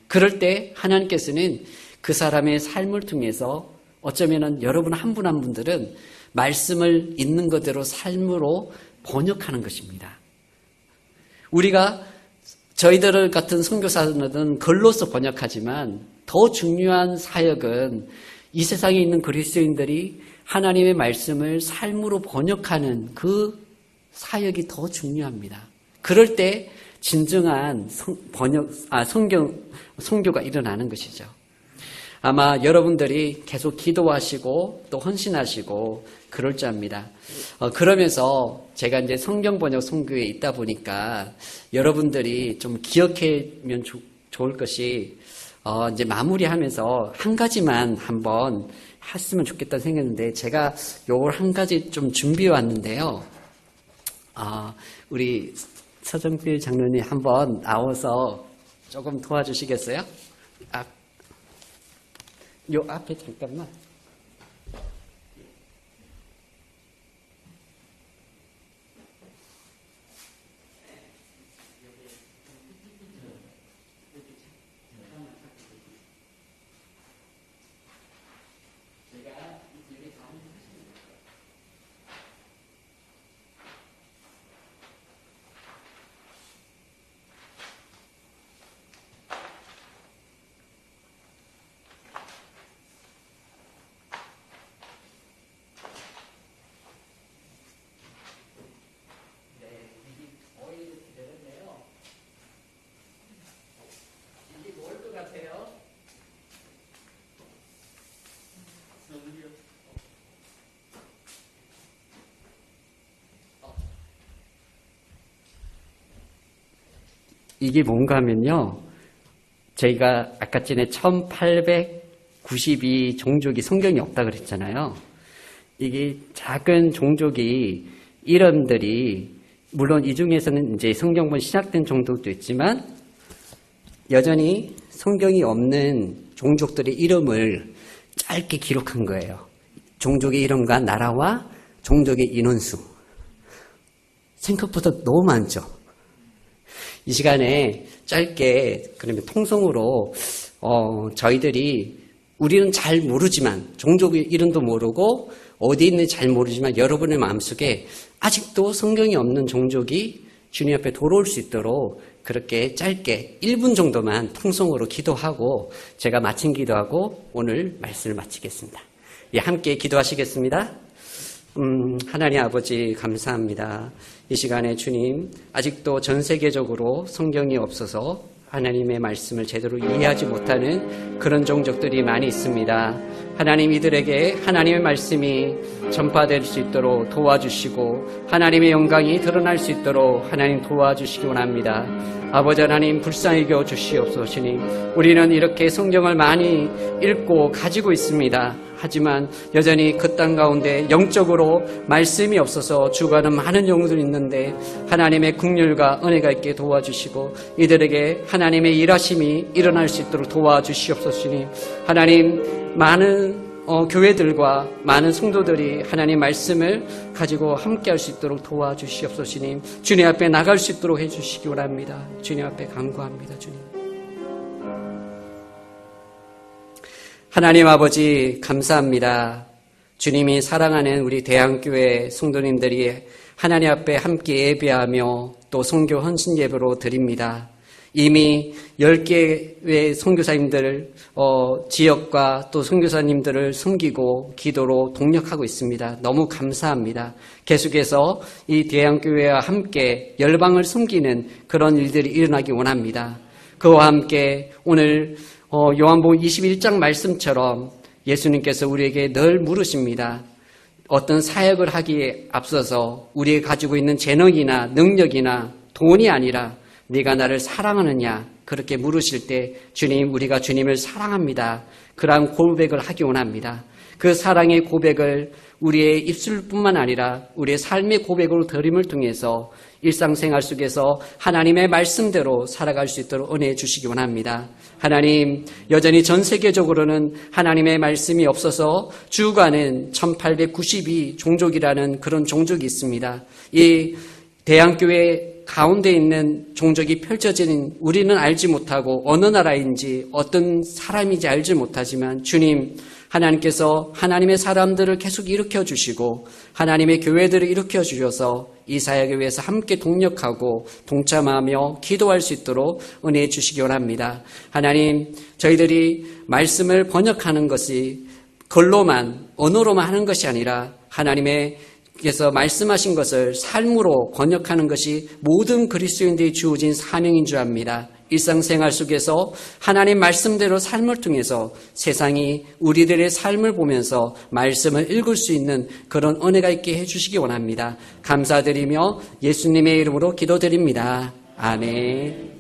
그럴 때 하나님께서는 그 사람의 삶을 통해서 어쩌면은 여러분 한 분 한 분들은 말씀을 있는 그대로 삶으로 번역하는 것입니다. 우리가 저희들 같은 선교사들은 글로서 번역하지만 더 중요한 사역은 이 세상에 있는 그리스도인들이 하나님의 말씀을 삶으로 번역하는 그 사역이 더 중요합니다. 그럴 때 진정한 선교가 일어나는 것이죠. 아마 여러분들이 계속 기도하시고 또 헌신하시고 그럴 줄 압니다. 그러면서 제가 이제 성경 번역 선교에 있다 보니까 여러분들이 좀 기억하면 좋을 것이 이제 마무리하면서 한 가지만 한번 했으면 좋겠다는 생각했는데 제가 요걸 한 가지 좀 준비해 왔는데요. 우리 서정필 장로님 한번 나와서 조금 도와주시겠어요? 요 앞에 잠깐만. 이게 뭔가 하면요. 저희가 아까 전에 1892 종족이 성경에 없다 그랬잖아요. 이게 작은 종족이 이름들이 물론 이 중에서는 이제 성경본 시작된 종족도 있지만 여전히 성경이 없는 종족들의 이름을 짧게 기록한 거예요. 종족의 이름과 나라와 종족의 인원수. 생각보다 너무 많죠. 이 시간에 짧게 그러면 통성으로 저희들이 우리는 잘 모르지만 종족의 이름도 모르고 어디 있는지 잘 모르지만 여러분의 마음속에 아직도 성경이 없는 종족이 주님 앞에 돌아올 수 있도록 그렇게 짧게 1분 정도만 통성으로 기도하고 제가 마친 기도하고 오늘 말씀을 마치겠습니다. 예, 함께 기도하시겠습니다. 하나님 아버지 감사합니다. 이 시간에 주님 아직도 전 세계적으로 성경이 없어서 하나님의 말씀을 제대로 이해하지 못하는 그런 종족들이 많이 있습니다. 하나님 이들에게 하나님의 말씀이 전파될 수 있도록 도와주시고 하나님의 영광이 드러날 수 있도록 하나님 도와주시기 원합니다. 아버지 하나님 불쌍히 여겨 주시옵소서. 주님 우리는 이렇게 성경을 많이 읽고 가지고 있습니다. 하지만 여전히 그 땅 가운데 영적으로 말씀이 없어서 죽어가는 많은 영혼들이 있는데 하나님의 긍휼과 은혜가 있게 도와주시고 이들에게 하나님의 일하심이 일어날 수 있도록 도와주시옵소서. 주님 하나님 많은 교회들과 많은 성도들이 하나님 말씀을 가지고 함께할 수 있도록 도와주시옵소서. 주님 주님 앞에 나갈 수 있도록 해주시기 원합니다. 주님 앞에 간구합니다. 주님 하나님 아버지 감사합니다. 주님이 사랑하는 우리 대한교회 성도님들이 하나님 앞에 함께 예배하며 또 선교 헌신 예배로 드립니다. 이미 10개의 선교사님들 지역과 또 선교사님들을 섬기고 기도로 동력하고 있습니다. 너무 감사합니다. 계속해서 이 대한교회와 함께 열방을 섬기는 그런 일들이 일어나기 원합니다. 그와 함께 오늘 요한복음 21장 말씀처럼 예수님께서 우리에게 늘 물으십니다. 어떤 사역을 하기에 앞서서 우리가 가지고 있는 재능이나 능력이나 돈이 아니라 네가 나를 사랑하느냐 그렇게 물으실 때 주님 우리가 주님을 사랑합니다. 그러한 고백을 하기 원합니다. 그 사랑의 고백을 우리의 입술뿐만 아니라 우리의 삶의 고백으로 드림을 통해서 일상생활 속에서 하나님의 말씀대로 살아갈 수 있도록 은혜해 주시기 원합니다. 하나님 여전히 전 세계적으로는 하나님의 말씀이 없어서 죽어가는 1892 종족이라는 그런 종족이 있습니다. 이 대한교회 가운데 있는 종족이 펼쳐지는 우리는 알지 못하고 어느 나라인지 어떤 사람인지 알지 못하지만 주님 하나님께서 하나님의 사람들을 계속 일으켜 주시고 하나님의 교회들을 일으켜 주셔서 이 사역에 위해서 함께 동력하고 동참하며 기도할 수 있도록 은혜해 주시기 원합니다. 하나님 저희들이 말씀을 번역하는 것이 글로만 언어로만 하는 것이 아니라 하나님의 께서 말씀하신 것을 삶으로 번역하는 것이 모든 그리스도인들이 주어진 사명인 줄 압니다. 일상생활 속에서 하나님 말씀대로 삶을 통해서 세상이 우리들의 삶을 보면서 말씀을 읽을 수 있는 그런 은혜가 있게 해주시기 원합니다. 감사드리며 예수님의 이름으로 기도드립니다. 아멘.